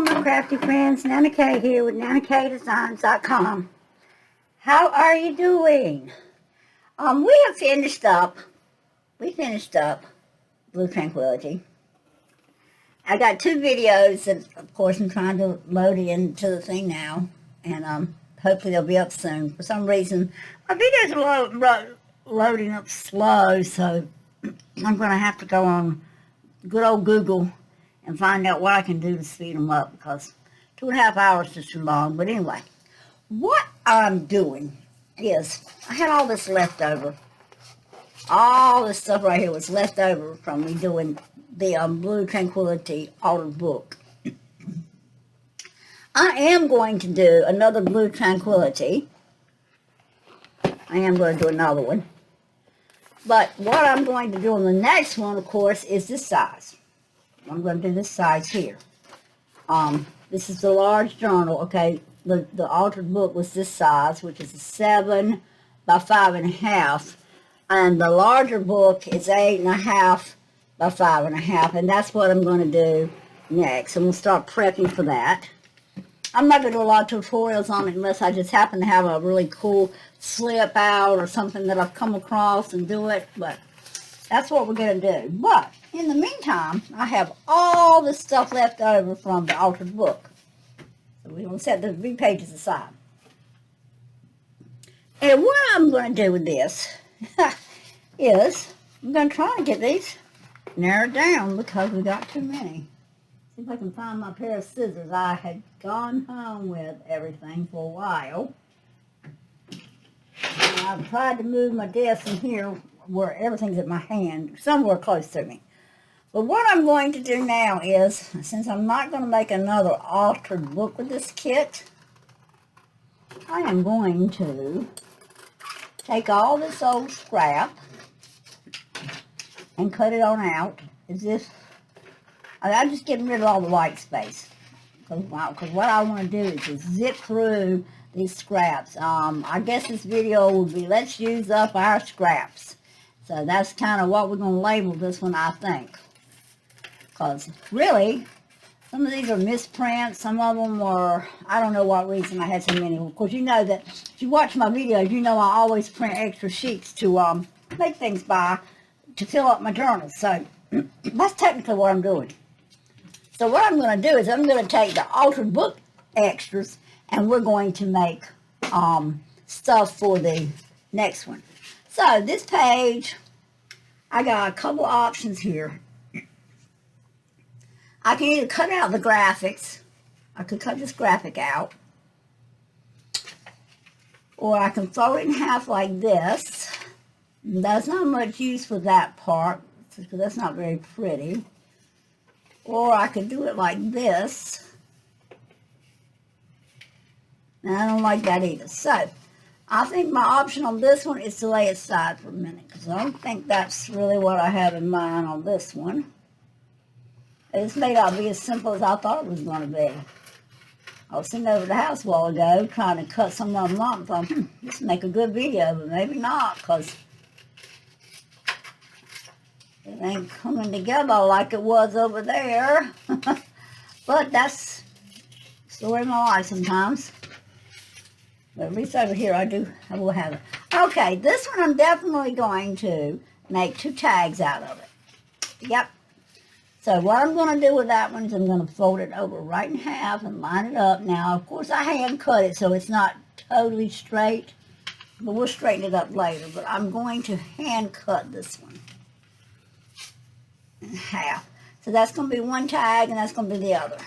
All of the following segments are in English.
my crafty friends, Nana K here with NanaKDesigns.com. How are you doing? We finished up Blue Tranquility. I got 2 videos that, of course, I'm trying to load into the thing now, and hopefully they'll be up soon. For some reason, my videos are loading up slow, so I'm going to have to go on good old Google and find out what I can do to speed them up, because 2.5 hours is too long. But anyway, what I'm doing is I had all this left over. All this stuff right here was left over from me doing the Blue Tranquility altered book. I am going to do another Blue Tranquility. I am going to do another one. But what I'm going to do on the next one, of course, is this size. I'm going to do this size here. This is the large journal, okay? The altered book was this size, which is a 7 by 5.5. And the larger book is 8.5 by 5.5. And that's what I'm going to do next. I'm going to start prepping for that. I'm not going to do a lot of tutorials on it unless I just happen to have a really cool flip out or something that I've come across and do it. But that's what we're going to do. But in the meantime, I have all this stuff left over from the altered book. So we're going to set the 3 pages aside. And what I'm going to do with this is I'm going to try to get these narrowed down because we got too many. See if I can find my pair of scissors. I had gone home with everything for a while. And I've tried to move my desk in here where everything's at my hand, somewhere close to me. But what I'm going to do now is, since I'm not going to make another altered book with this kit, I am going to take all this old scrap and cut it on out as if I'm just getting rid of all the white space. Because what I want to do is just zip through these scraps. I guess this video will be, let's use up our scraps. So that's kind of what we're going to label this one, I think. Because really, some of these are misprints. Some of them are, I don't know what reason I had so many. Of course, you know that if you watch my videos, you know I always print extra sheets to make things by, to fill up my journals. So that's technically what I'm doing. So what I'm going to do is I'm going to take the altered book extras and we're going to make stuff for the next one. So this page, I got a couple of options here. I can either cut out the graphics. I could cut this graphic out. Or I can fold it in half like this. There's not much use for that part, because that's not very pretty. Or I could do it like this. And I don't like that either. So, I think my option on this one is to lay it aside for a minute, because I don't think that's really what I have in mind on this one. This may not be as simple as I thought it was going to be. I was sitting over at the house a while ago trying to cut some of them up and thought, this will make a good video, but maybe not, because it ain't coming together like it was over there. But that's the story of my life sometimes. But at least over here I will have it. Okay, this one I'm definitely going to make 2 tags out of it. Yep. So what I'm going to do with that one is I'm going to fold it over right in half and line it up. Now, of course, I hand cut it so it's not totally straight, but we'll straighten it up later. But I'm going to hand cut this one in half. So that's going to be one tag and that's going to be the other.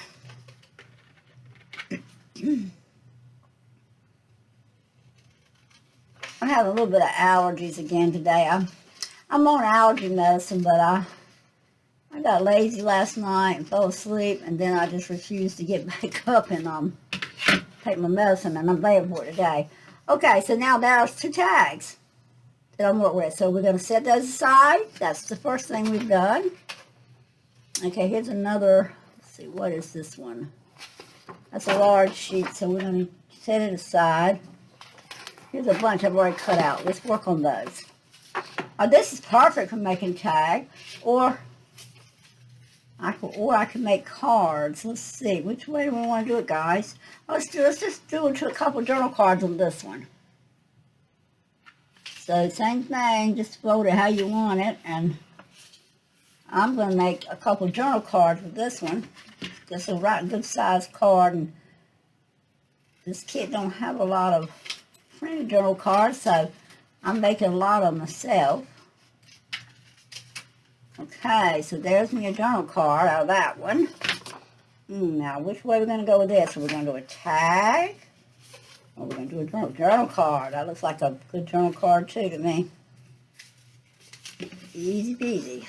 I'm having a little bit of allergies again today. I'm on allergy medicine, but I got lazy last night and fell asleep, and then I just refused to get back up and take my medicine, and I'm laying for it today. Okay, so now there's 2 tags that I'm working with. So we're going to set those aside. That's the first thing we've done. Okay, here's another, let's see, what is this one? That's a large sheet, so we're going to set it aside. Here's a bunch I've already cut out. Let's work on those. This is perfect for making tag, or Or I can make cards. Let's see, which way do we want to do it, guys? Let's just do a couple journal cards on this one. So same thing, just fold it how you want it, and I'm going to make a couple journal cards with this one. Just a right good size card, and this kit don't have a lot of printed journal cards, so I'm making a lot of myself. Okay, so there's me a journal card out of that one. Now, which way are we going to go with this? Are we going to do a tag? Or we're going to do a journal card? That looks like a good journal card, too, to me. Easy peasy.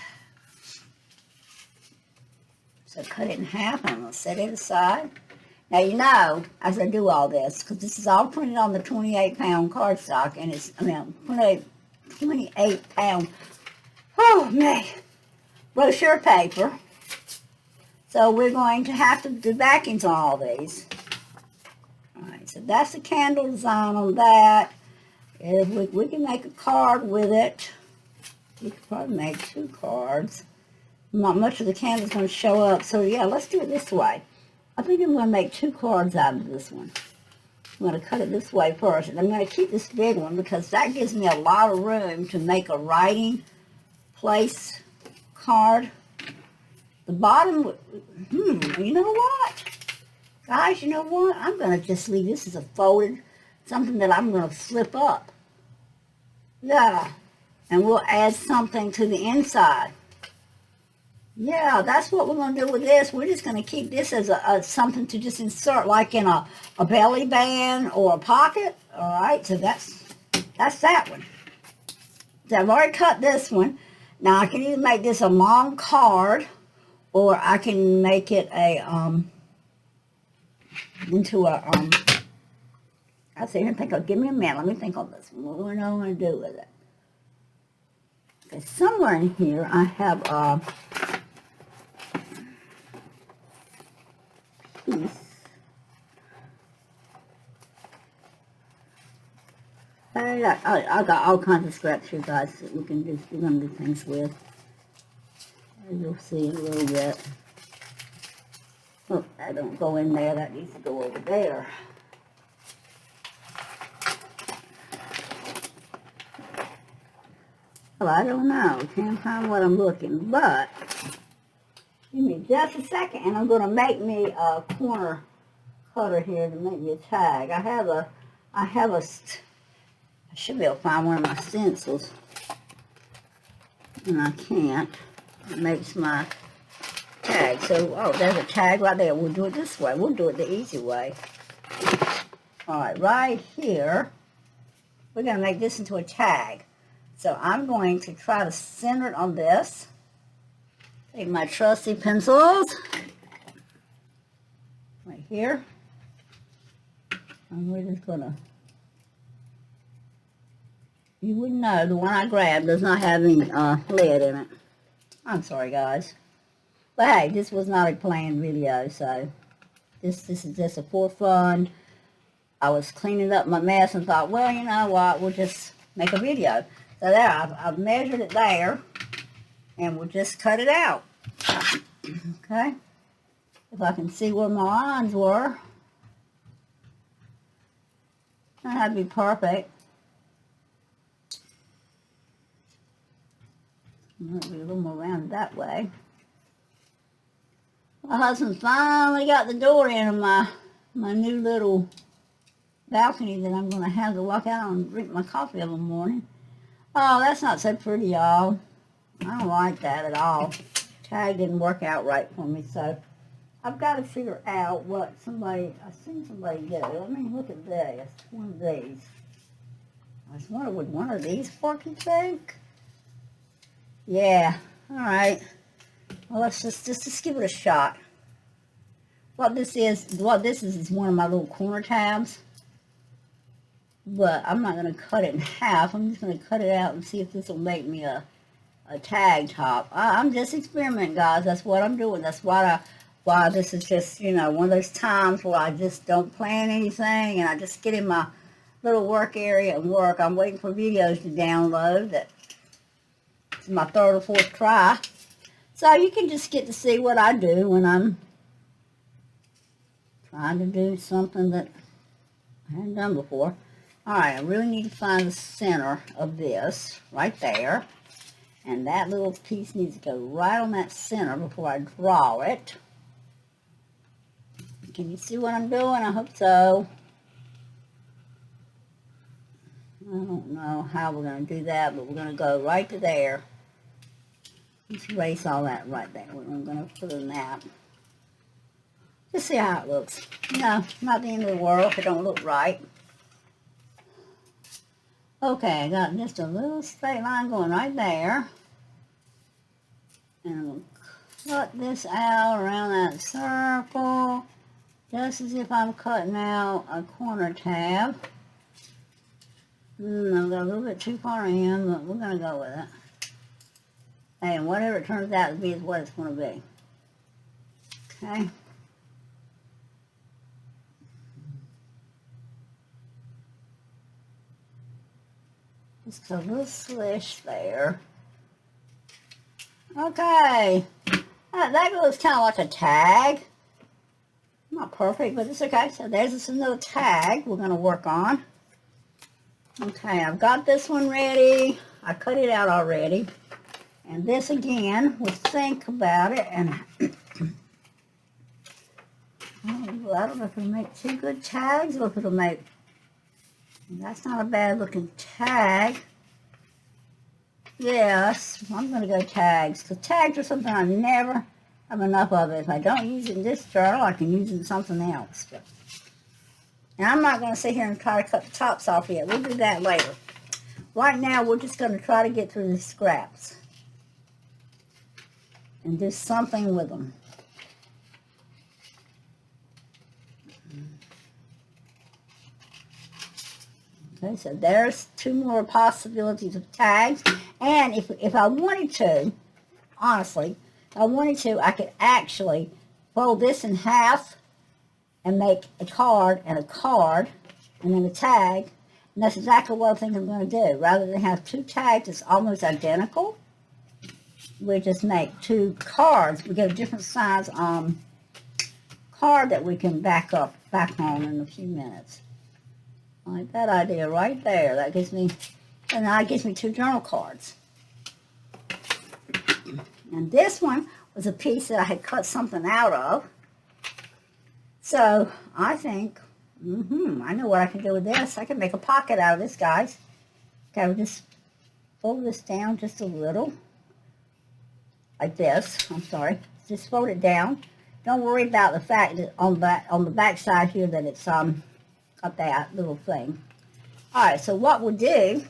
So cut it in half, and I'm going to set it aside. Now, you know, as I do all this, because this is all printed on the 28-pound cardstock, and it's, 28-pound, oh, man, brochure paper. So we're going to have to do backings on all these. All right, so that's the candle design on that. If we can make a card with it. We could probably make 2 cards. Not much of the candle's going to show up. So, yeah, let's do it this way. I think I'm going to make 2 cards out of this one. I'm going to cut it this way first. And I'm going to keep this big one because that gives me a lot of room to make a writing place card. The bottom, you know what? Guys, you know what? I'm going to just leave this as a folded, something that I'm going to flip up. Yeah. And we'll add something to the inside. Yeah, that's what we're going to do with this. We're just going to keep this as a something to just insert, like in a belly band or a pocket. All right, so that's that one. So I've already cut this one. Now I can either make this a long card, or I can make it a into a I'll sit here and think. Give me a minute. Let me think on this one. What do I want to do with it? Okay, somewhere in here I have a piece. I got all kinds of scraps here, guys, that we're gonna do things with. You'll see in a little bit. Oh, that don't go in there. That needs to go over there. Well, I don't know. Can't find what I'm looking, but give me just a second, and I'm going to make me a corner cutter here to make me a tag. I should be able to find one of my stencils, and I can't. It makes my tag. So, oh, there's a tag right there. We'll do it this way. We'll do it the easy way. All right here, we're going to make this into a tag. So I'm going to try to center it on this. Take my trusty pencils right here. And we're just going to, you wouldn't know, the one I grabbed does not have any lead in it. I'm sorry, guys. But hey, this was not a planned video, so this is just a for fun. I was cleaning up my mess and thought, well, you know what, we'll just make a video. So there, I've measured it there, and we'll just cut it out. Okay? If I can see where my lines were, that'd be perfect. Might be a little more rounded that way. My husband finally got the door in my new little balcony that I'm going to have to walk out and drink my coffee every morning. Oh, that's not so pretty, y'all. I don't like that at all. Tag didn't work out right for me, so I've got to figure out what I've seen somebody do. Let me look at this. One of these. I was wondering, would one of these work, you think? Yeah, all right. Well, let's just give it a shot. What this is one of my little corner tabs. But I'm not going to cut it in half. I'm just going to cut it out and see if this will make me a tag top. I'm just experimenting, guys. That's what I'm doing. That's why this is just, you know, one of those times where I just don't plan anything and I just get in my little work area and work. I'm waiting for videos to download. It's my 3rd or 4th try. So you can just get to see what I do when I'm trying to do something that I hadn't done before. Alright, I really need to find the center of this right there. And that little piece needs to go right on that center before I draw it. Can you see what I'm doing? I hope so. I don't know how we're going to do that, but we're going to go right to there. Let's erase all that right there. We're going to put in that. Just see how it looks. No, not the end of the world if it don't look right. Okay, I got just a little straight line going right there. And I'm going to cut this out around that circle. Just as if I'm cutting out a corner tab. I've got a little bit too far in, but we're going to go with it. And whatever it turns out to be is what it's going to be. Okay. Just a little slish there. Okay. That goes kind of like a tag. Not perfect, but it's okay. So there's this little tag we're going to work on. Okay, I've got this one ready. I cut it out already. And this again, we'll think about it. And I don't know if it'll make two good tags or if it'll make... That's not a bad looking tag. Yes, I'm going to go tags. Because tags are something I never have enough of. If I don't use it in this journal, I can use it in something else. But, and I'm not going to sit here and try to cut the tops off yet. We'll do that later. Right now, we're just going to try to get through the scraps. And do something with them. Okay, so there's two more possibilities of tags. And if I wanted to, honestly, if I wanted to, I could actually fold this in half and make a card, and then a tag. And that's exactly what I think I'm going to do. Rather than have two tags that's almost identical, we just make two cards. We get a different size card that we can back on in a few minutes. I like that idea right there. That gives me, and that gives me two journal cards. And this one was a piece that I had cut something out of. So I think, I know what I can do with this. I can make a pocket out of this, guys. Okay, we'll just fold this down just a little. Like this. I'm sorry. Just fold it down. Don't worry about the fact that on the back side here that it's got that little thing. All right, so what we'll do is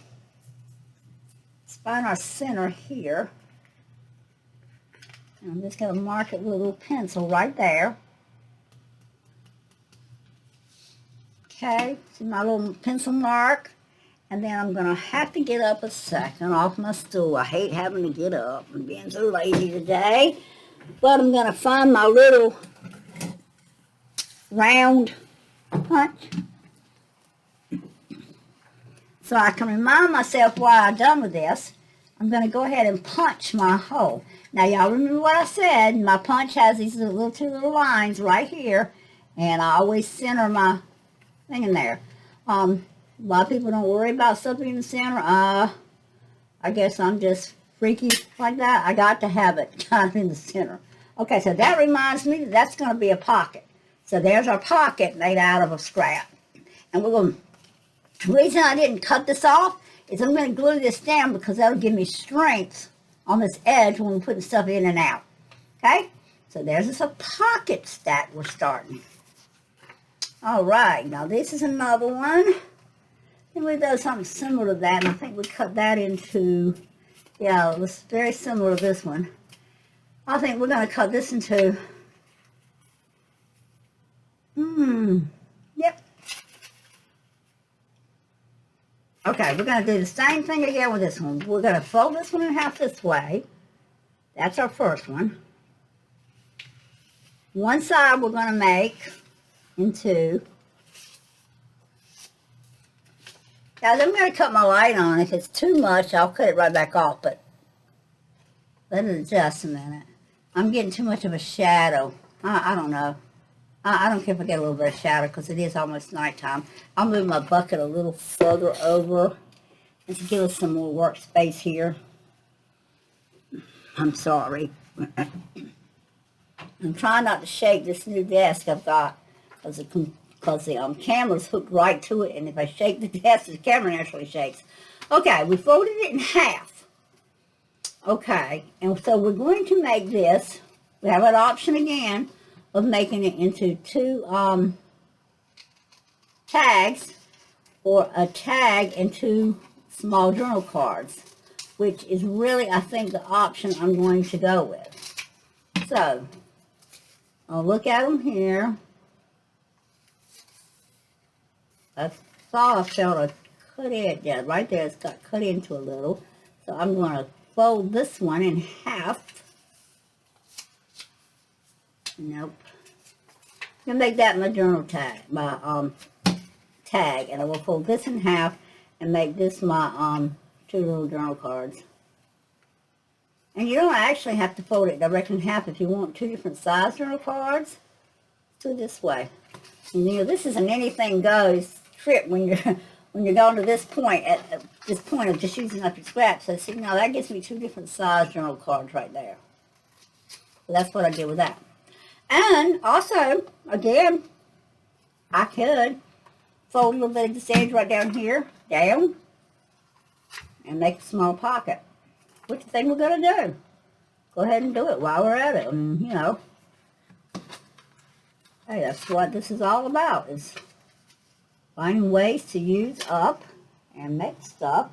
find our center here. And I'm just going to mark it with a little pencil right there. Okay, see my little pencil mark. And then I'm going to have to get up a second off my stool. I hate having to get up and being so lazy today. But I'm going to find my little round punch. So I can remind myself what I've done with this. I'm going to go ahead and punch my hole. Now, y'all remember what I said. My punch has these two little lines right here. And I always center my thing in there. A lot of people don't worry about something in the center. I guess I'm just freaky like that. I got to have it kind of in the center. Okay, so that reminds me that that's going to be a pocket. So there's our pocket made out of a scrap. And we're going to... The reason I didn't cut this off is I'm going to glue this down because that'll give me strength on this edge when we're putting stuff in and out. Okay? So there's this a pocket stack we're starting. All right. Now this is another one. And we did something similar to that. And I think we cut that into, yeah, it was very similar to this one. I think we're going to cut this into, yep. Okay, we're going to do the same thing again with this one. We're going to fold this one in half this way. That's our first one. One side we're going to make into... Now, I'm going to cut my light on. If it's too much, I'll cut it right back off, but let it adjust a minute. I'm getting too much of a shadow. I don't know. I don't care if I get a little bit of shadow because it is almost nighttime. I'll move my bucket a little further over and to give us some more workspace here. I'm sorry. I'm trying not to shake this new desk I've got because the camera's hooked right to it, and if I shake the desk, the camera naturally shakes. Okay, we folded it in half. Okay, and so we're going to make this. We have an option again of making it into two tags, or a tag and two small journal cards, which is really, I think, the option I'm going to go with. So, I'll look at them here. I thought I felt a cut in, yeah, right there it's got cut into a little. So I'm going to fold this one in half. Nope. I'm going to make that my journal tag, my tag, and I will fold this in half and make this my two little journal cards. And you don't actually have to fold it directly in half if you want two different size journal cards. Do it this way. And, you know, this is an anything goes trip when you're going to this point, at this point of just using up your scraps. So see, now that gives me two different size journal cards right there. So that's what I did with that. And also, again, I could fold a little bit of this edge right down here, down, and make a small pocket. Which thing we're going to do. Go ahead and do it while we're at it. And, you know, hey, that's what this is all about, is finding ways to use up and make stuff.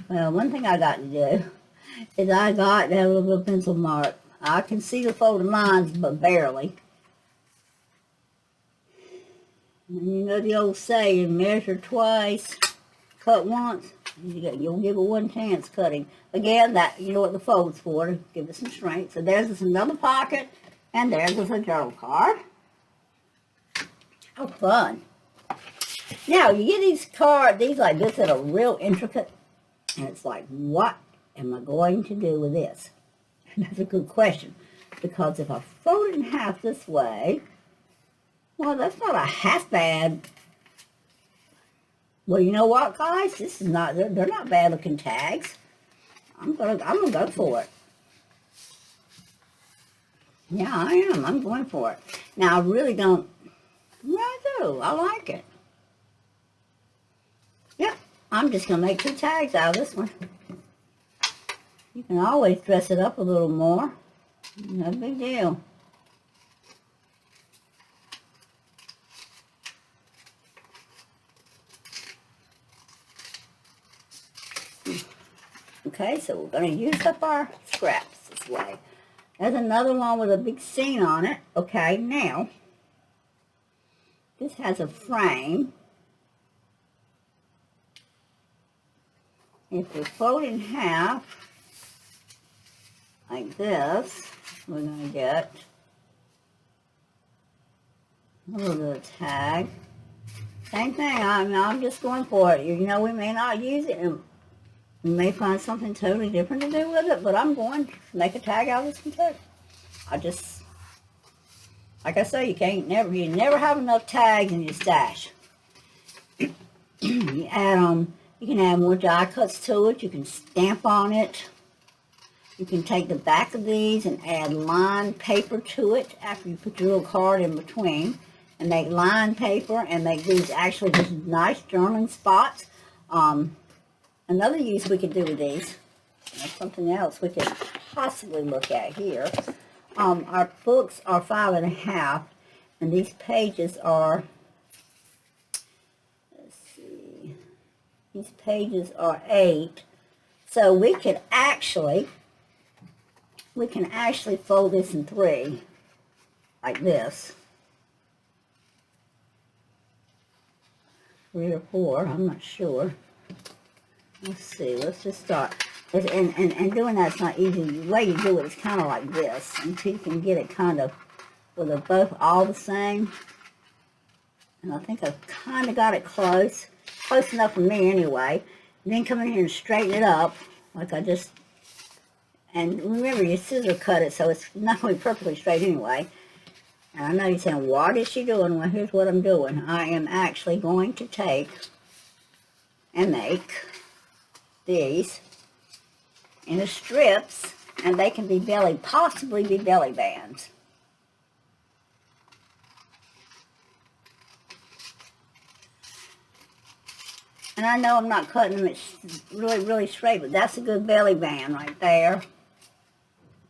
Well, one thing I got to do is I got that little pencil mark. I can see the folded lines, but barely. And you know the old saying, measure twice, cut once. You'll give it one chance cutting. Again, that, you know what the fold's for, to give it some strength. So there's just another pocket, and there's just a journal card. How fun. Now, you get these cards, these like this that are real intricate, and it's like, what am I going to do with this? And that's a good question, because if I fold it in half this way, well, that's not a half bad. Well, you know what, guys? This is not, they're not bad looking tags. I'm gonna go for it. Yeah, I am. I'm going for it. Now, I really don't. Yeah, I do. I like it. Yep. I'm just gonna make two tags out of this one. You can always dress it up a little more. No big deal. Okay, so we're going to use up our scraps this way. There's another one with a big scene on it. Okay, now, this has a frame. If we fold in half, like this, we're going to get a little bit of tag. Same thing, I'm just going for it. You know, we may not use it, and we may find something totally different to do with it, but I'm going to make a tag out of this one too. I just, like I say, you never have enough tags in your stash. You add you can add more die cuts to it. You can stamp on it. You can take the back of these and add lined paper to it after you put your little card in between, and make lined paper and make these actually just nice journaling spots. Another use we could do with these, and something else we could possibly look at here. Our books are 5.5, and these pages are, let's see, these pages are 8. So we can actually fold this in 3, like this. 3 or 4, I'm not sure. Let's see, let's just start. And doing that's not easy. The way you do it is kind of like this, until you can get it kind of where they're both all the same. And I think I've kind of got it close enough for me anyway. And then come in here and straighten it up like I just, and remember you scissor cut it so it's not going to be perfectly straight anyway. And I know you're saying, what is she doing? Well, here's what I'm doing. I am actually going to take and make these into strips, and they can be possibly be belly bands. And I know I'm not cutting them really, really straight, but that's a good belly band right there.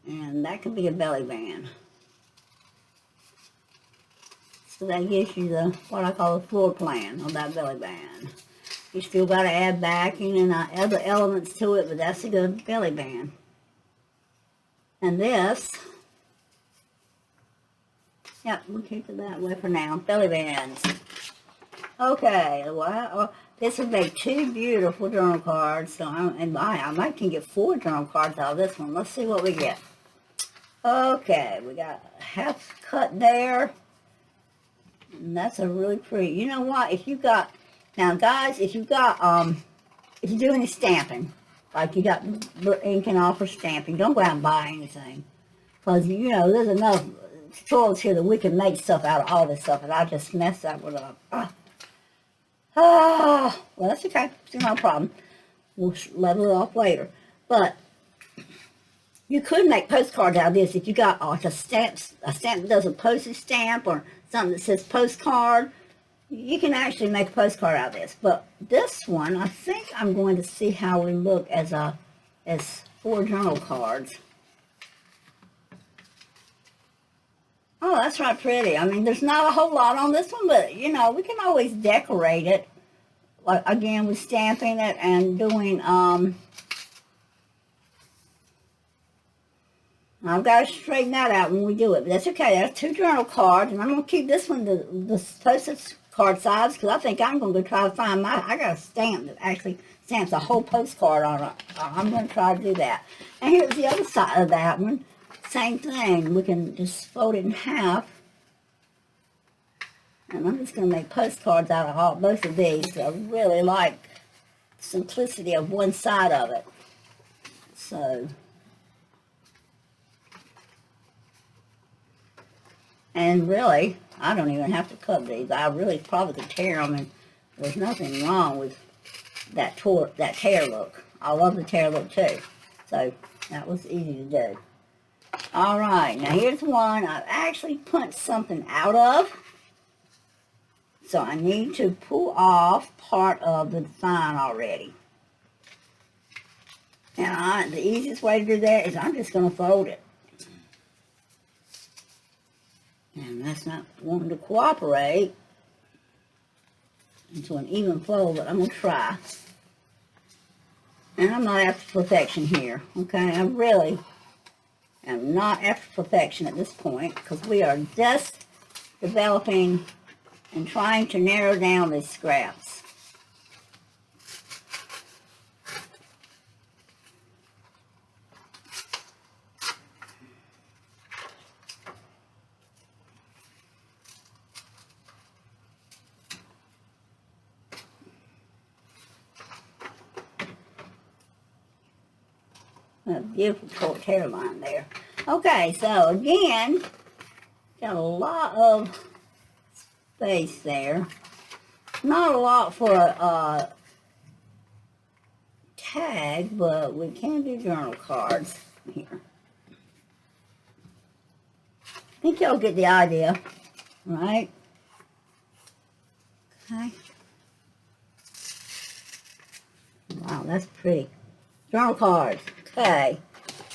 And that can be a belly band. So that gives you the, what I call the floor plan of that belly band. You still got to add backing and other elements to it, but that's a good belly band. And this, yep, we'll keep it that way for now. Belly bands. Okay, well, this would make 2 beautiful journal cards. So I might can get 4 journal cards out of this one. Let's see what we get. Okay, we got half cut there. And that's a really pretty. You know what? If you got, now guys, if you got, if you do any stamping, like you got ink and all for stamping, don't go out and buy anything. Because, you know, there's enough tutorials here that we can make stuff out of all this stuff, and I just messed that one up. Well, that's okay. It's no problem. We'll level it off later. But you could make postcards out of this if you got like a stamp that does a postage stamp or something that says postcard. You can actually make a postcard out of this. But this one, I think I'm going to see how we look as 4 journal cards. Oh, that's right pretty. I mean, there's not a whole lot on this one, but, you know, we can always decorate it. Like, again, with stamping it and doing, I've got to straighten that out when we do it, but that's okay. That's 2 journal cards, and I'm going to keep this one the postage card size, because I think I'm going to try to find I got a stamp that actually stamps a whole postcard on it. I'm going to try to do that. And here's the other side of that one. Same thing. We can just fold it in half. And I'm just going to make postcards out of both of these, because I really like the simplicity of one side of it. So, and really, I don't even have to cut these. I really probably could tear them, and there's nothing wrong with that tear look. I love the tear look too. So, that was easy to do. Alright, now here's one I've actually punched something out of. So I need to pull off part of the design already. And the easiest way to do that is I'm just going to fold it. And that's not wanting to cooperate into an even fold, but I'm going to try. And I'm not after perfection here, okay? I really am not after perfection at this point, because we are just developing and trying to narrow down these scraps. A beautiful short hairline there. Okay, so again, got a lot of space there. Not a lot for a tag, but we can do journal cards here. I think y'all get the idea, right? Okay. Wow, that's pretty. Journal cards. Okay.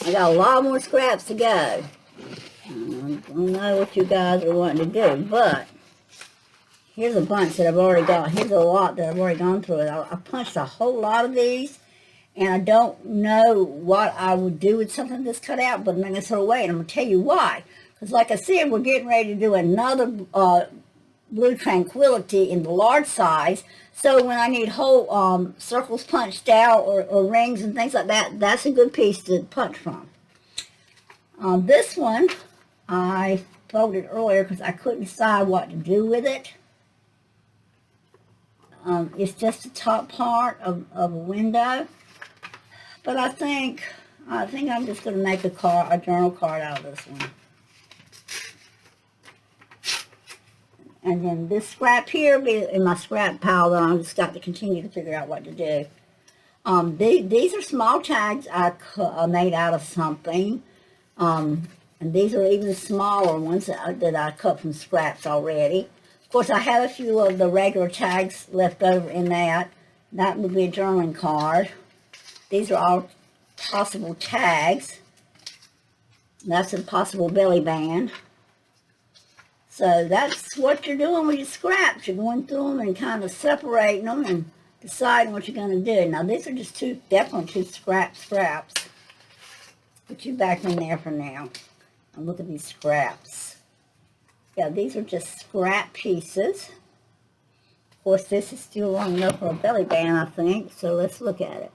I got a lot more scraps to go. I don't know what you guys are wanting to do, but here's a bunch that I've already got. Here's a lot that I've already gone through. I punched a whole lot of these, and I don't know what I would do with something that's cut out, but I'm going to throw it away, and I'm going to tell you why. Because like I said, we're getting ready to do another Blue Tranquility in the large size. So when I need whole circles punched out or rings and things like that, that's a good piece to punch from. This one, I folded earlier because I couldn't decide what to do with it. It's just the top part of a window. But I think I'm just going to make a journal card out of this one. And then this scrap here be in my scrap pile that I've just got to continue to figure out what to do. These are small tags I made out of something. And these are even smaller ones that I cut from scraps already. Of course, I have a few of the regular tags left over in that. That would be a journaling card. These are all possible tags. That's a possible belly band. So that's what you're doing with your scraps. You're going through them and kind of separating them and deciding what you're going to do. Now, these are just definitely two scraps. Put you back in there for now. And look at these scraps. Yeah, these are just scrap pieces. Of course, this is still long enough for a belly band, I think. So let's look at it.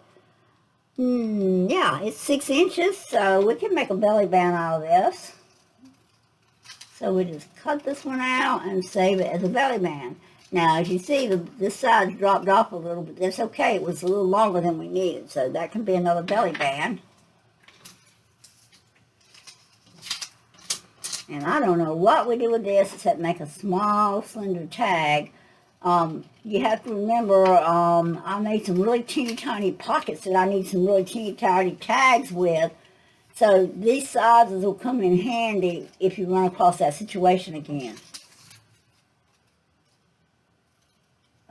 Yeah, it's 6 inches, so we can make a belly band out of this. So we just cut this one out and save it as a belly band. Now, as you see, this side dropped off a little bit. That's okay. It was a little longer than we needed, so that can be another belly band. And I don't know what we do with this except make a small, slender tag. You have to remember, I made some really teeny tiny pockets that I need some really teeny tiny tags with. So these sizes will come in handy if you run across that situation again.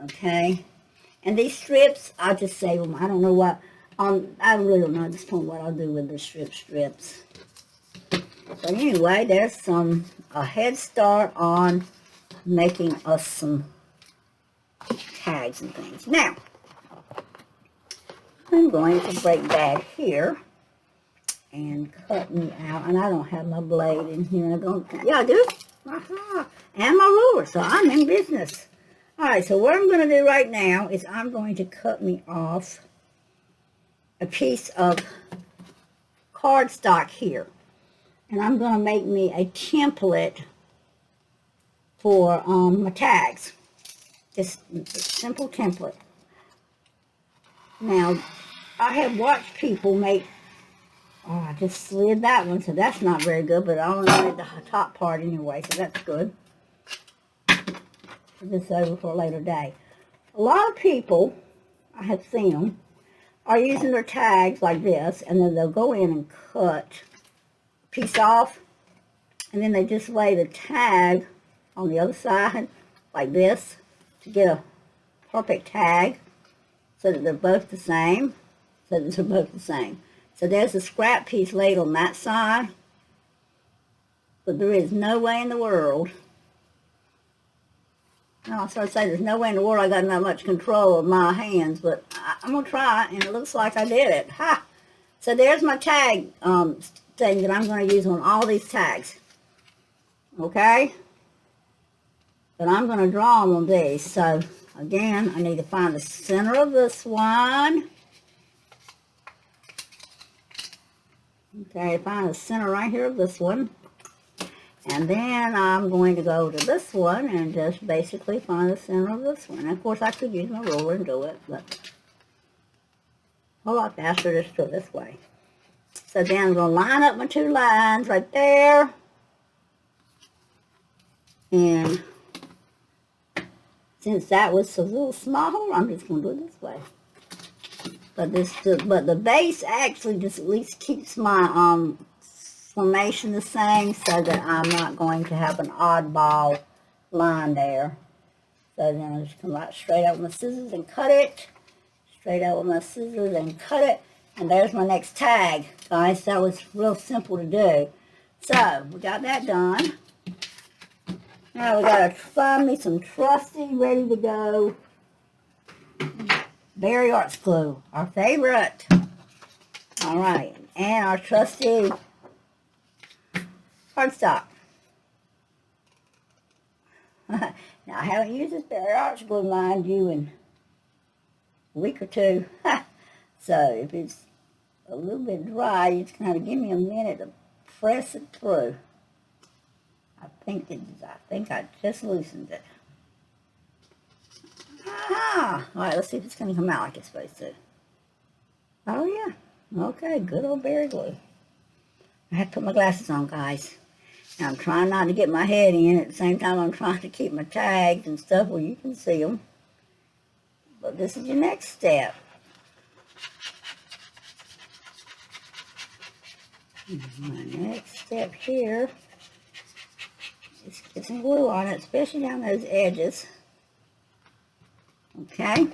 Okay? And these strips, I just save them. I don't know what, I really don't know at this point what I'll do with the strips. But anyway, there's a head start on making us some tags and things. Now, I'm going to break back here and cut me out. And I don't have my blade in here. Yeah, I do. And my ruler, so I'm in business. All right, so what I'm going to do right now is I'm going to cut me off a piece of cardstock here. And I'm going to make me a template for my tags. Just a simple template. Now, I have watched people make, I just slid that one, so that's not very good, but I only wanted the top part anyway, so that's good. Put this over for a later day. A lot of people, I have seen them, are using their tags like this, and then they'll go in and cut a piece off, and then they just lay the tag on the other side like this to get a perfect tag so that they're both the same. So there's a scrap piece laid on that side, but there is no way in the world, no, I started to say there's no way in the world I got that much control of my hands, but I'm going to try, and it looks like I did it. Ha! So there's my tag thing that I'm going to use on all these tags. Okay? But I'm going to draw them on these. So, again, I need to find the center of this one. Okay, find the center right here of this one. And then I'm going to go to this one and just basically find the center of this one. And of course, I could use my ruler and do it, but a lot faster just do it this way. So then I'm going to line up my two lines right there. And since that was a little smaller, I'm just going to do it this way. But the base actually just at least keeps my formation the same, so that I'm not going to have an oddball line there. So then I'll just come right straight out with my scissors and cut it. Straight out with my scissors and cut it. And there's my next tag, guys. That was real simple to do. So, we got that done. Now we got to find me some trusty, ready to go Berry Arts glue, our favorite. All right, and our trusty cardstock. Now, I haven't used this Berry Arts glue, mind you, in a week or two. So, if it's a little bit dry, you just kind of give me a minute to press it through. I think I just loosened it. Aha! All right, let's see if it's going to come out like it's supposed to. Oh, yeah. Okay, good old berry glue. I have to put my glasses on, guys. And I'm trying not to get my head in. At the same time, I'm trying to keep my tags and stuff where you can see them. But this is your next step. My next step here is get some glue on it, especially down those edges. Okay?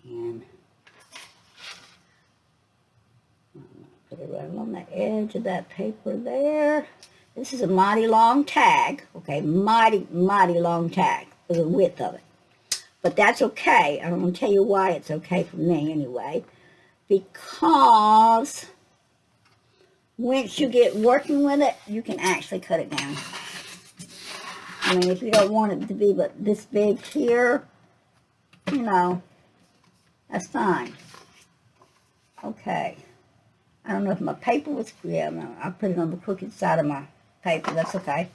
And put it right on the edge of that paper there. This is a mighty long tag, okay? Mighty, mighty long tag for the width of it. But that's okay. I'm going to tell you why it's okay for me anyway. Because once you get working with it, you can actually cut it down. I mean, if you don't want it to be but this big here, you know, that's fine. Okay. I don't know if my paper was, yeah, no, I put it on the crooked side of my paper. That's okay.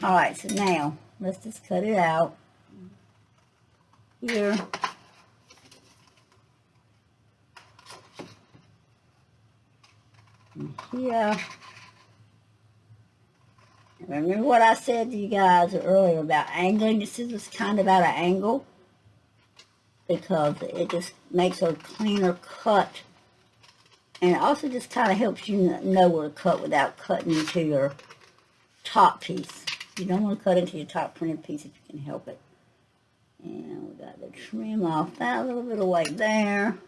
All right, so now let's just cut it out here. And here. And remember what I said to you guys earlier about angling? This is kind of at an angle because it just makes a cleaner cut. And it also just kind of helps you know where to cut without cutting into your top piece. You don't want to cut into your top printed piece if you can help it. And we got to trim off that little bit of weight there.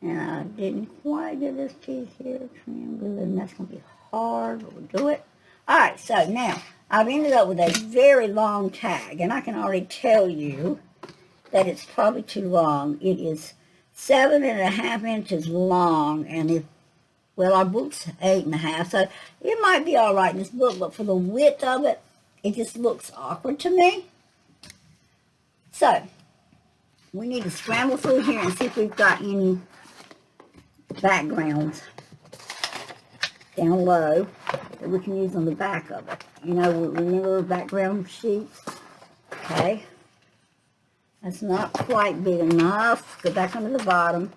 And I didn't quite get this piece here trimmed good, and that's going to be hard, but we'll do it. Alright, so now I've ended up with a very long tag, and I can already tell you that it's probably too long. It is 7.5 inches long, and if, well, our book's 8.5, so it might be all right in this book, but for the width of it, it just looks awkward to me. So, we need to scramble through here and see if we've got any backgrounds down low that we can use on the back of it. You know, remember background sheets? Okay. That's not quite big enough. Go back under the bottom.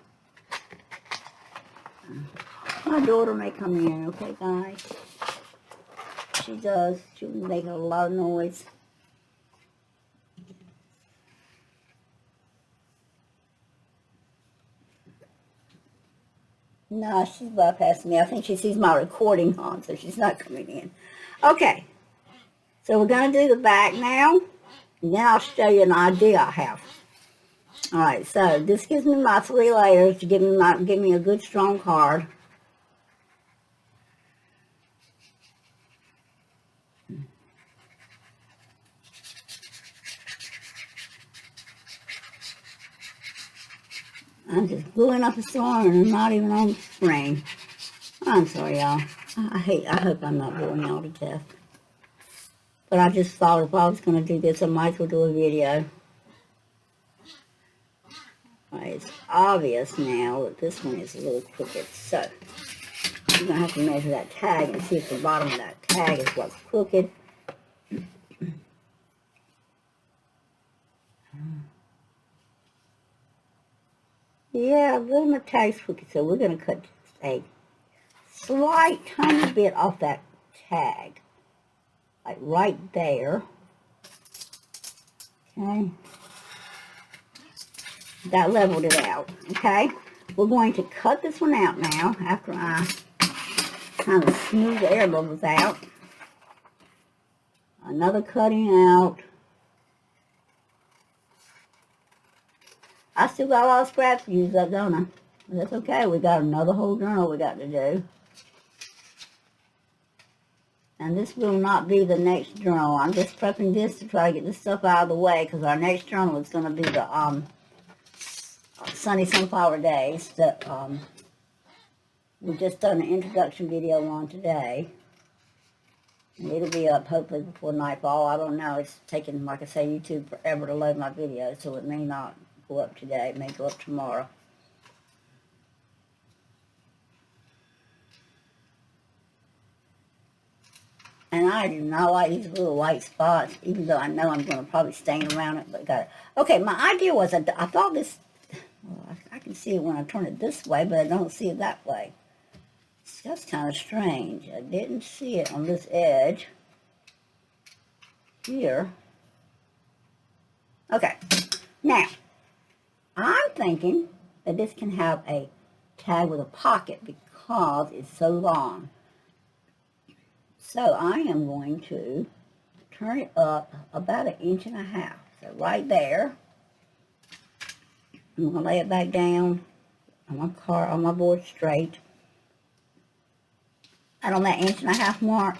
My daughter may come in, okay, guys? She does. She was making a lot of noise. No, she's bypassing me. I think she sees my recording on, so she's not coming in. Okay. So we're going to do the back now. And then I'll show you an idea I have. Alright, so this gives me my 3 layers to give me a good strong card. I'm just gluing up a storm and I'm not even on the screen. I'm sorry, y'all. I hope I'm not boring y'all to death. But I just thought if I was going to do this, I might as well do a video. Right, it's obvious now that this one is a little crooked. So, I'm going to have to measure that tag and see if the bottom of that tag is what's crooked. Yeah, I believe my tag's crooked, so we're going to cut a slight tiny bit off that tag. Like right there. Okay. That leveled it out. Okay. We're going to cut this one out now after I kind of smooth the air bubbles out. Another cutting out. I still got a lot of scraps to use up, don't I? But that's okay. We got another whole journal we got to do. And this will not be the next journal. I'm just prepping this to try to get this stuff out of the way because our next journal is going to be the Sunny Sunflower Days that we just done an introduction video on today. And it'll be up hopefully before nightfall. I don't know. It's taking, like I say, YouTube forever to load my videos, so it may not go up today. It may go up tomorrow. And I do not like these little white spots, even though I know I'm going to probably stain around it, but got it. Okay, my idea was I thought this, well, I can see it when I turn it this way, but I don't see it that way. That's kind of strange. I didn't see it on this edge here. Okay, now, I'm thinking that this can have a tag with a pocket because it's so long. So I am going to turn it up about 1.5 inches. So right there, I'm going to lay it back down on my board straight. And on that 1.5 inch mark,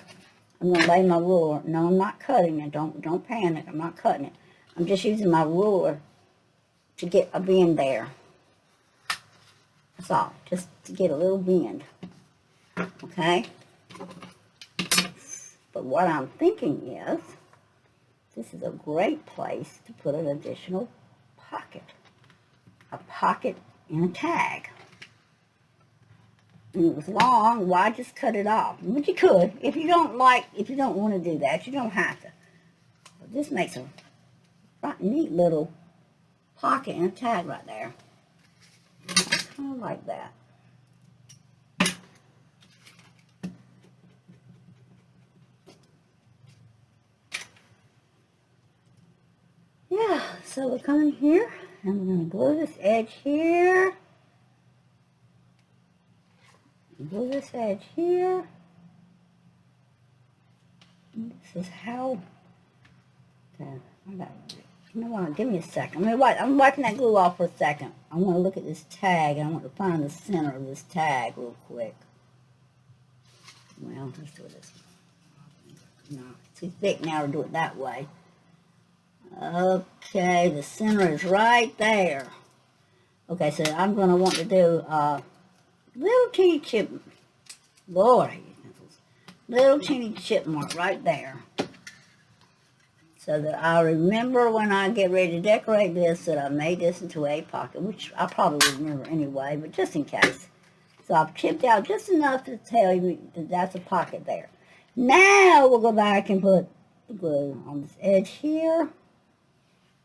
I'm going to lay my ruler. No, I'm not cutting it. Don't panic. I'm not cutting it. I'm just using my ruler to get a bend there. That's all. Just to get a little bend. Okay? But what I'm thinking is, this is a great place to put an additional pocket. A pocket and a tag. And it was long, why just cut it off? But you could. If you don't want to do that, you don't have to. But this makes a neat little pocket and a tag right there. Kind of like that. Yeah, so we're coming here, and we're going to glue this edge here. Glue this edge here. And this is how. Okay, you know what? Give me a second. I'm wiping that glue off for a second. I want to look at this tag. I want to find the center of this tag real quick. Well, let's do this. No, it's too thick now to do it that way. Okay, the center is right there. Okay, so I'm going to want to do little teeny chip. Lord, I use pencils. Little teeny chip mark right there. So that I remember when I get ready to decorate this that I made this into a pocket, which I probably would remember anyway, but just in case. So I've chipped out just enough to tell you that that's a pocket there. Now we'll go back and put the glue on this edge here.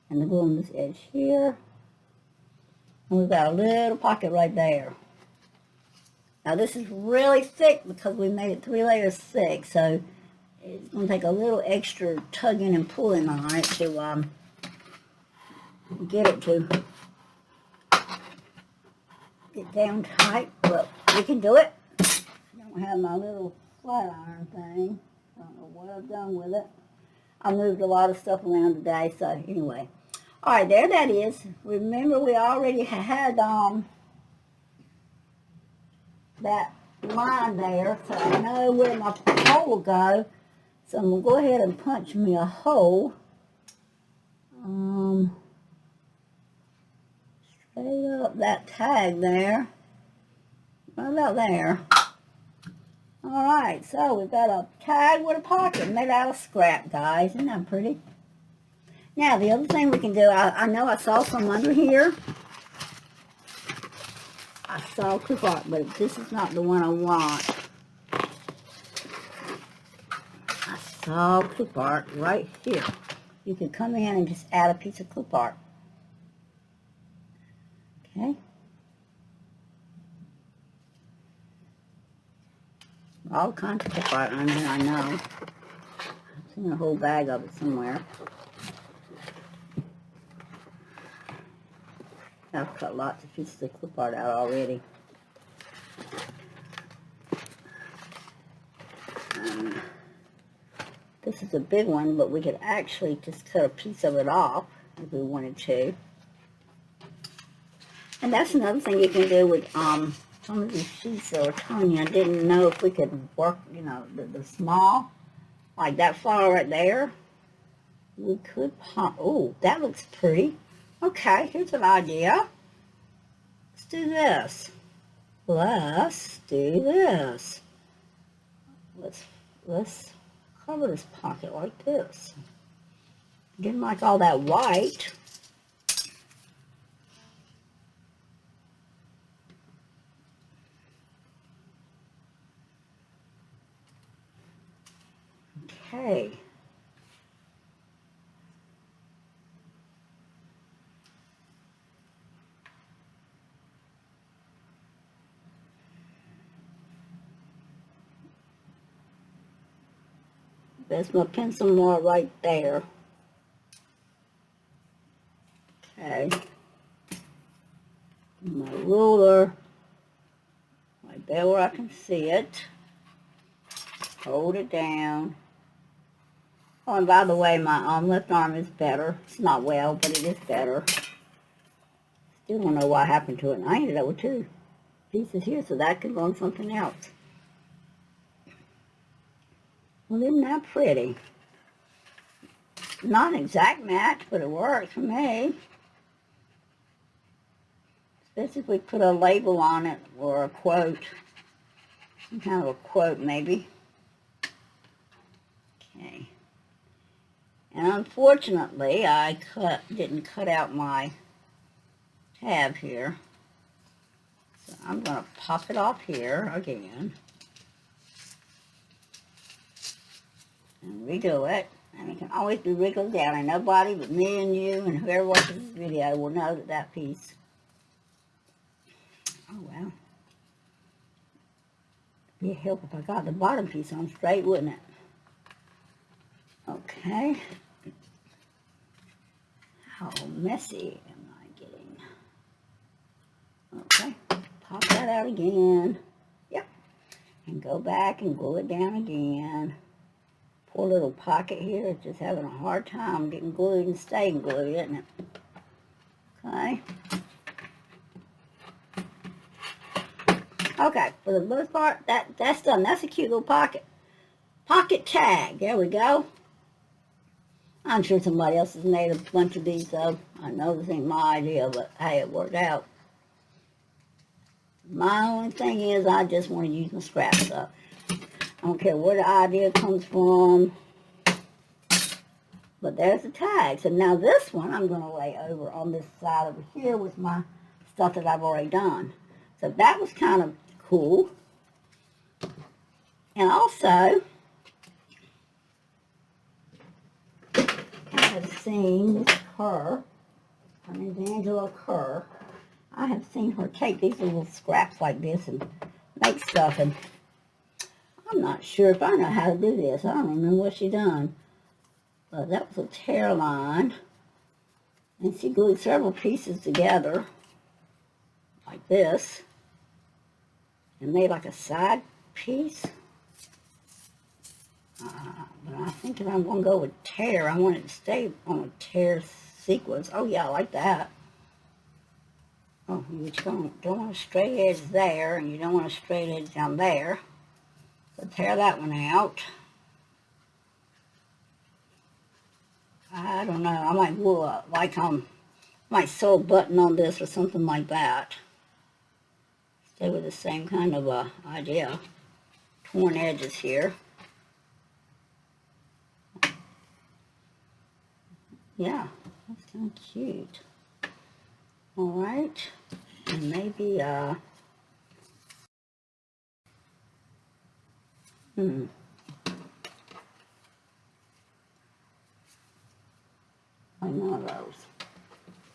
And the glue on this edge here. And we've got a little pocket right there. Now this is really thick because we made it 3 layers thick, so it's going to take a little extra tugging and pulling on it to get it to get down tight, but we can do it. I don't have my little flat iron thing. I don't know what I've done with it. I moved a lot of stuff around today, so anyway. Alright, there that is. Remember we already had that line there, so I know where my hole will go. So I'm going to go ahead and punch me a hole. Straight up that tag there. Right about there. Alright, so we've got a tag with a pocket made out of scrap, guys. Isn't that pretty? Now, the other thing we can do, I know I saw some under here. I saw clip art, but this is not the one I want. I saw clip art right here. You can come in and just add a piece of clip art. Okay. All kinds of clip art on there, I know. I've seen a whole bag of it somewhere. I've cut lots of pieces of clip art out already. This is a big one, but we could actually just cut a piece of it off if we wanted to. And that's another thing you can do with some of these sheets that are tiny. I didn't know if we could work, you know, the small, like that flower right there. We could pop. Oh, that looks pretty. Okay, here's an idea. Let's do this. Let's do this. Let's cover this pocket like this. Didn't like all that white. Okay. There's my pencil mark right there. Okay. My ruler right there where I can see it. Hold it down. Oh, and by the way, my left arm is better. It's not well, but it is better. Still don't know what happened to it. I ended up with 2 pieces here, so that could go on something else. Well, isn't that pretty? Not an exact match, but it works for me. Especially if we put a label on it or a quote. Some kind of a quote, maybe. Okay. And unfortunately, I didn't cut out my tab here. So I'm going to pop it off here again. And redo it. And it can always be wriggled down. And nobody but me and you and whoever watches this video will know that that piece. Oh, well. It'd be a help if I got the bottom piece on straight, wouldn't it? Okay. How messy am I getting? Okay. Pop that out again. Yep. And go back and glue it down again. Poor little pocket here is just having a hard time getting glued and staying glued, isn't it? Okay. Okay, for the most part, that's done. That's a cute little pocket. Pocket tag. There we go. I'm sure somebody else has made a bunch of these, though. I know this ain't my idea, but hey, it worked out. My only thing is I just want to use my scraps up. I don't care where the idea comes from. But there's the tag. So now this one I'm going to lay over on this side over here with my stuff that I've already done. So that was kind of cool. And also, I have seen her name's Angela Kerr. I have seen her take these little scraps like this and make stuff, and I'm not sure if I know how to do this. I don't remember what she done. But that was a tear line, and she glued several pieces together like this and made like a side piece. But I think if I'm going to go with tear, I want it to stay on a tear sequence. Oh yeah, I like that. Oh, you don't want a straight edge there, and you don't want a straight edge down there. So tear that one out. I don't know. I might glue might sew a button on this or something like that. Stay with the same kind of idea. Torn edges here. Yeah, that's kind of cute. All right, and maybe like one of those.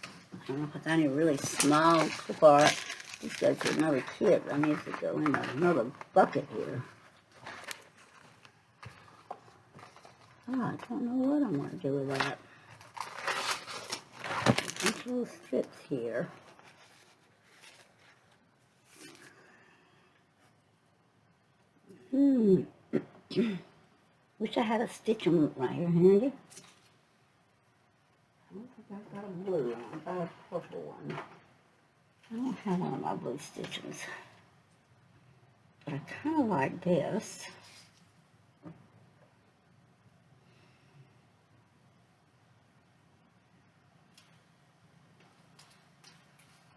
I don't know if it's any really small clip art. This goes to another kit. I need to go in another bucket here. I don't know what I'm going to do with that. These little strips here. Wish I had a stitch on right here handy. I don't think I've got a blue one. I've got a purple one. I don't have one of my blue stitches. But I kind of like this.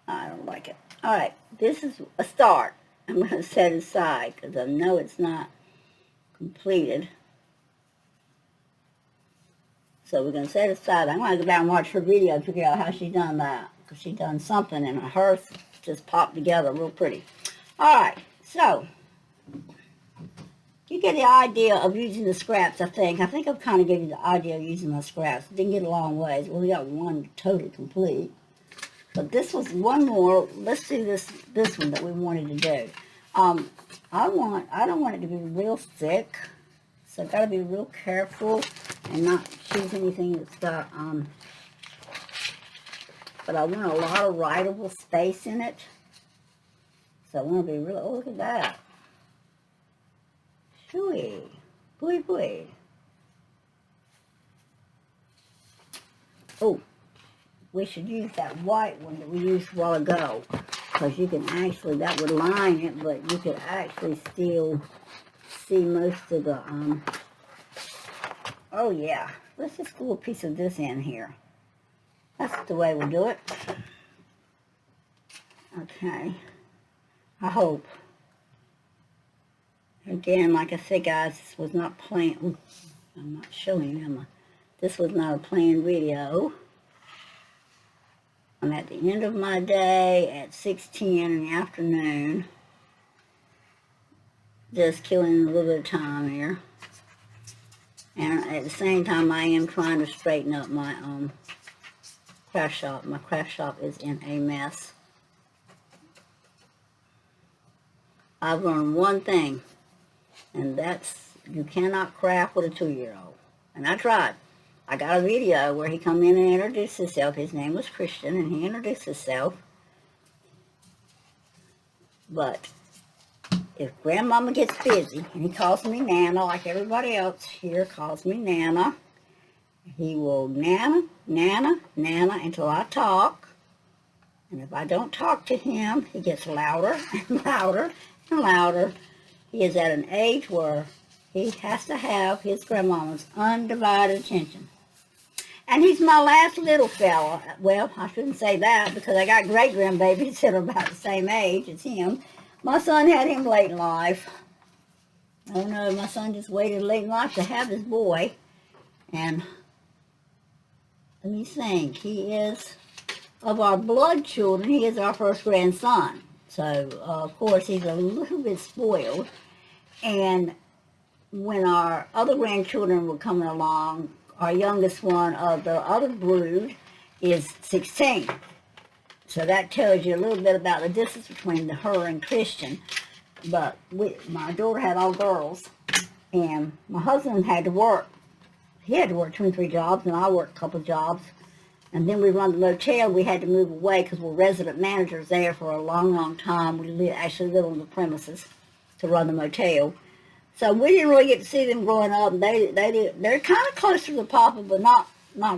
I don't like it. Alright, this is a start. I'm going to set it aside because I know it's not completed. So we're going to set it aside. I'm going to go back and watch her video and figure out how she done that. Because she done something and hers just popped together real pretty. Alright, so you get the idea of using the scraps, I think. I think I've kind of given you the idea of using my scraps. Didn't get a long ways. We got one totally complete. But this was one more. Let's do this one that we wanted to do. I don't want it to be real thick. So I've got to be real careful and not choose anything that's got, but I want a lot of writable space in it. So I want to be really, oh, look at that. Shooey. Booey booey. Oh, we should use that white one that we used a while ago. Because you can actually, that would line it, but you could actually still see most of the, oh yeah. Let's just glue a piece of this in here. That's the way we'll do it. Okay. I hope. Again, like I said, guys, this was not planned. I'm not showing you, am I? This was not a planned video. I'm at the end of my day at 6:10 in the afternoon. Just killing a little bit of time here. And at the same time, I am trying to straighten up my craft shop. My craft shop is in a mess. I've learned one thing, and that's you cannot craft with a 2-year-old. And I tried. I got a video where he come in and introduced himself. His name was Christian, and he introduced himself. But if Grandmama gets busy, and he calls me Nana, like everybody else here calls me Nana, he will Nana, Nana, Nana until I talk. And if I don't talk to him, he gets louder and louder and louder. He is at an age where he has to have his grandmama's undivided attention. And he's my last little fella. Well, I shouldn't say that because I got great-grandbabies that are about the same age as him. My son had him late in life. Oh no, my son just waited late in life to have his boy. And let me think, he is, of our blood children, he is our first grandson. So, of course, he's a little bit spoiled. And when our other grandchildren were coming along, our youngest one of the other brood is 16. So that tells you a little bit about the distance between her and Christian. But my daughter had all girls, and my husband had to work. He had to work 2 and 3 jobs, and I worked a couple of jobs. And then we run the motel. We had to move away because we're resident managers there for a long, long time. We actually live on the premises to run the motel. So we didn't really get to see them growing up. They're kind of close to the papa, but not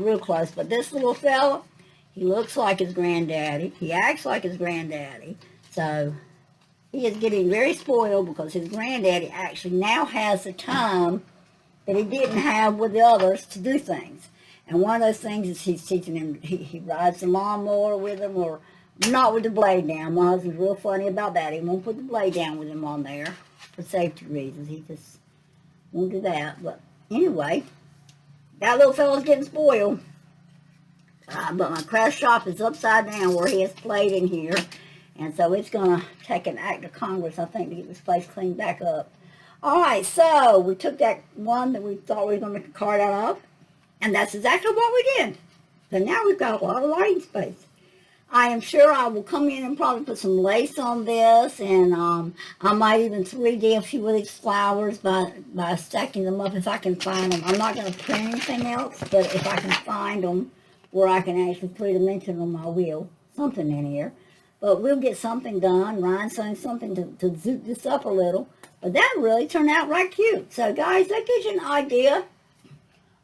real close. But this little fella, he looks like his granddaddy. He acts like his granddaddy. So he is getting very spoiled because his granddaddy actually now has the time that he didn't have with the others to do things. And one of those things is he's teaching him, he rides the lawnmower with him, or not with the blade down. My husband's real funny about that. He won't put the blade down with him on there for safety reasons. He just won't do that. But anyway, that little fella's getting spoiled. But my craft shop is upside down where he has played in here. And so it's going to take an act of Congress, I think, to get this place cleaned back up. All right, so we took that one that we thought we were going to make a card out of. And that's exactly what we did. So now we've got a lot of writing space. I am sure I will come in and probably put some lace on this. And I might even 3D a few of these flowers by stacking them up if I can find them. I'm not going to print anything else, but if I can find them where I can actually put a dimension on my wheel, something in here. But we'll get something done. Ryan's saying something to zoot this up a little. But that really turned out right cute. So guys, that gives you an idea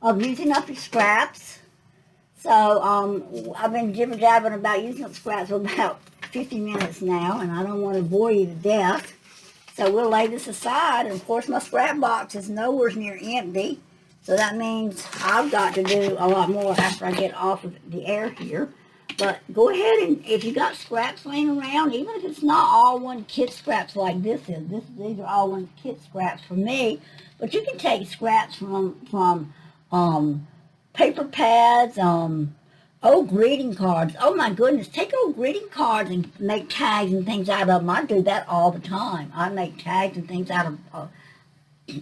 of using up your scraps. So I've been jibber-jabbering about using up scraps for about 50 minutes now, and I don't want to bore you to death. So we'll lay this aside, and of course my scrap box is nowhere near empty. So that means I've got to do a lot more after I get off of the air here. But go ahead, and if you got scraps laying around, even if it's not all one kit scraps like this is, these are all one kit scraps for me. But you can take scraps from paper pads, old greeting cards. Oh my goodness, take old greeting cards and make tags and things out of them. I do that all the time. I make tags and things out of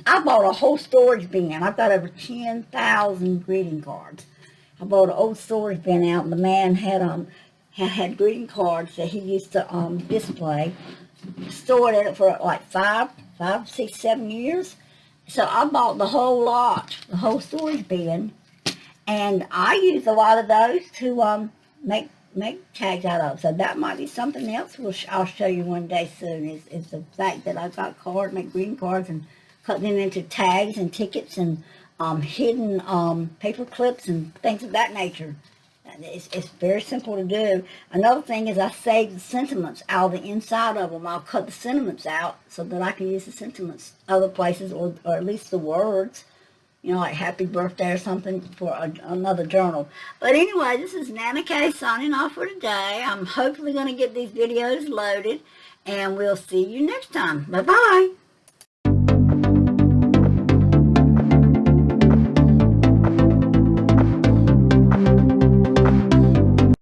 I bought a whole storage bin. I've got over 10,000 greeting cards. I bought an old storage bin out, and the man had greeting cards that he used to display, stored in it for like 5, 6, 7 years. So I bought the whole lot, the whole storage bin, and I use a lot of those to make tags out of. So that might be something else I'll show you one day soon, is the fact that I've got cards, make greeting cards, and cut them into tags and tickets and hidden paper clips and things of that nature. It's very simple to do. Another thing is I save the sentiments out of the inside of them. I'll cut the sentiments out so that I can use the sentiments other places, or at least the words, like happy birthday or something for another journal. But anyway, this is Nana Kay signing off for today. I'm hopefully going to get these videos loaded, and we'll see you next time. Bye-bye.